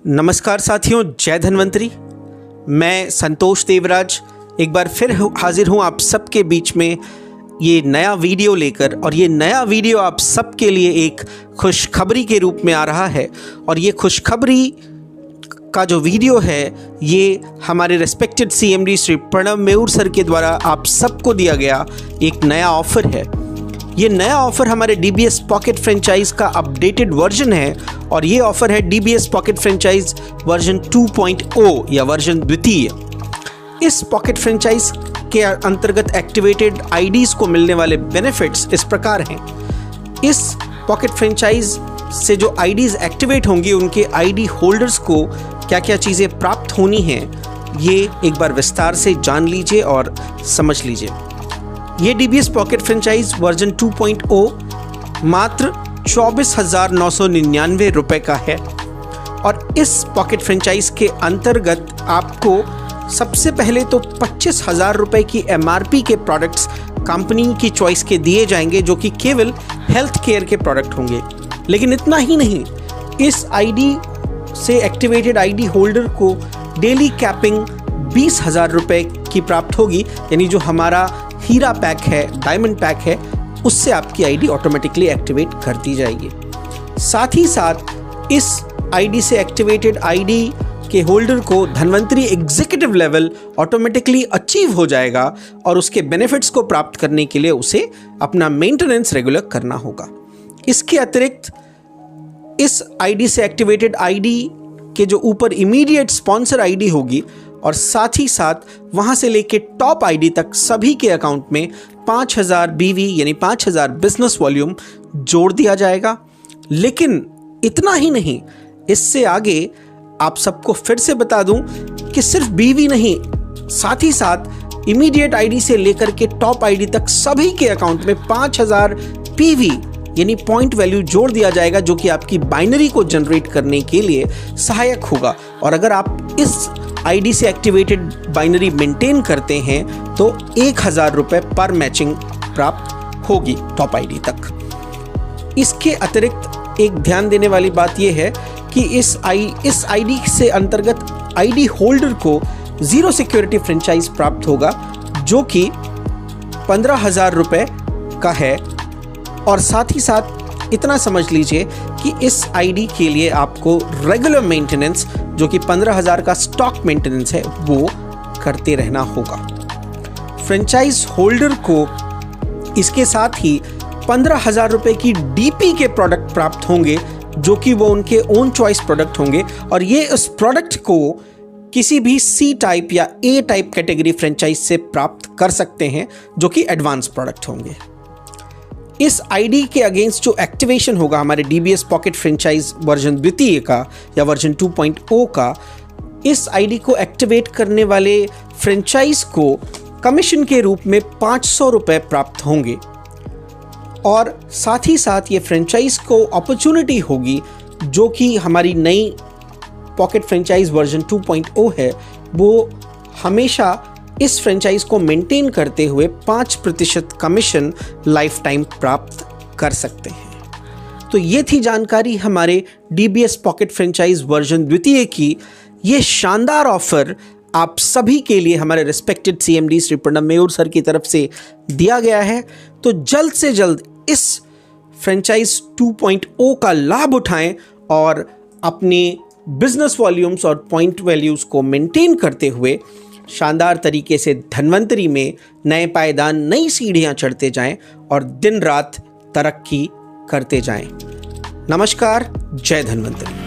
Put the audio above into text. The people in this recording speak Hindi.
नमस्कार साथियों, जय धन्वंतरी। मैं संतोष देवराज एक बार फिर हाजिर हूँ आप सबके बीच में ये नया वीडियो लेकर। और ये नया वीडियो आप सबके लिए एक खुशखबरी के रूप में आ रहा है। और ये खुशखबरी का जो वीडियो है ये हमारे respected CMD Shri Pranav Mehur sir के द्वारा आप सबको दिया गया एक नया ऑफ़र है। ये नया ऑफ़र हमारे DBS पॉकेट फ्रेंचाइज का अपडेटेड वर्जन है और ये ऑफ़र है DBS पॉकेट फ्रेंचाइज वर्जन 2.0 या वर्जन द्वितीय। इस पॉकेट फ्रेंचाइज के अंतर्गत एक्टिवेटेड IDs को मिलने वाले बेनिफिट्स इस प्रकार हैं। इस पॉकेट फ्रेंचाइज से जो IDs एक्टिवेट होंगी उनके ID होल्डर्स को क्या क्या चीज़ें प्राप्त होनी हैं ये एक बार विस्तार से जान लीजिए और समझ लीजिए। ये DBS पॉकेट फ्रेंचाइज वर्जन 2.0 मात्र 24,999 रुपये का है। और इस पॉकेट फ्रेंचाइज के अंतर्गत आपको सबसे पहले तो 25,000 रुपये की MRP के प्रोडक्ट्स कंपनी की चॉइस के दिए जाएंगे जो कि केवल हेल्थ केयर के प्रोडक्ट होंगे। लेकिन इतना ही नहीं, इस ID से एक्टिवेटेड ID होल्डर को डेली कैपिंग 20,000 रुपये की प्राप्त होगी। यानी जो हमारा हीरा पैक है, डायमंड पैक है, उससे आपकी ID ऑटोमेटिकली एक्टिवेट कर दी जाएगी। साथ ही साथ इस ID से एक्टिवेटेड ID के होल्डर को Dhanvantari executive level automatically achieve हो जाएगा और उसके बेनिफिट्स को प्राप्त करने के लिए उसे अपना मेंटेनेंस रेगुलर करना होगा। इसके अतिरिक्त इस ID से एक्टिवेटेड ID के जो ऊपर इमीडिएट स्पॉन्सर ID होगी और साथ ही साथ वहाँ से लेके टॉप ID तक सभी के अकाउंट में 5,000 BV यानी 5,000 बिजनेस वॉल्यूम जोड़ दिया जाएगा। लेकिन इतना ही नहीं, इससे आगे आप सबको फिर से बता दूं कि सिर्फ BV नहीं, साथ ही साथ इमीडिएट ID से लेकर के टॉप ID तक सभी के अकाउंट में 5,000 PV यानी पॉइंट वैल्यू जोड़ दिया जाएगा जो कि आपकी बाइनरी को जनरेट करने के लिए सहायक होगा। और अगर आप इस ID से एक्टिवेटेड बाइनरी मेंटेन करते हैं तो 1,000 रुपये पर मैचिंग प्राप्त होगी टॉप ID तक। इसके अतिरिक्त एक ध्यान देने वाली बात यह है कि इस ID से अंतर्गत ID होल्डर को जीरो सिक्योरिटी फ्रेंचाइज प्राप्त होगा जो कि 15,000 रुपये का है। और साथ ही साथ इतना समझ लीजिए कि इस ID के लिए आपको रेगुलर मेंटेनेंस जो कि 15,000 का स्टॉक मेंटेनेंस है वो करते रहना होगा। फ्रेंचाइज होल्डर को इसके साथ ही 15,000 रुपये की DP के प्रोडक्ट प्राप्त होंगे जो कि वो उनके ओन चॉइस प्रोडक्ट होंगे और ये उस प्रोडक्ट को किसी भी C टाइप या A टाइप कैटेगरी फ्रेंचाइज से प्राप्त कर सकते हैं जो कि एडवांस प्रोडक्ट होंगे। इस ID के अगेंस्ट जो एक्टिवेशन होगा हमारे DBS पॉकेट फ्रेंचाइज वर्जन द्वितीय का या वर्जन 2.0 का, इस ID को एक्टिवेट करने वाले फ्रेंचाइज को कमीशन के रूप में 500 रुपये प्राप्त होंगे। और साथ ही साथ ये फ्रेंचाइज को अपॉर्चुनिटी होगी जो कि हमारी नई पॉकेट फ्रेंचाइज वर्जन 2.0 है, वो हमेशा इस फ्रेंचाइज को मेंटेन करते हुए 5% कमीशन लाइफ टाइम प्राप्त कर सकते हैं। तो ये थी जानकारी हमारे DBS पॉकेट फ्रेंचाइज वर्जन द्वितीय की। ये शानदार ऑफर आप सभी के लिए हमारे respected CMD Shri Pranav Mehur sir की तरफ से दिया गया है। तो जल्द से जल्द इस फ्रेंचाइज 2.0 का लाभ उठाएं और अपने बिजनेस वॉल्यूम्स और पॉइंट वैल्यूज़ को मेंटेन करते हुए शानदार तरीके से धन्वंतरी में नए पायदान, नई सीढ़ियां चढ़ते जाएं और दिन रात तरक्की करते जाएं। नमस्कार, जय धन्वंतरी।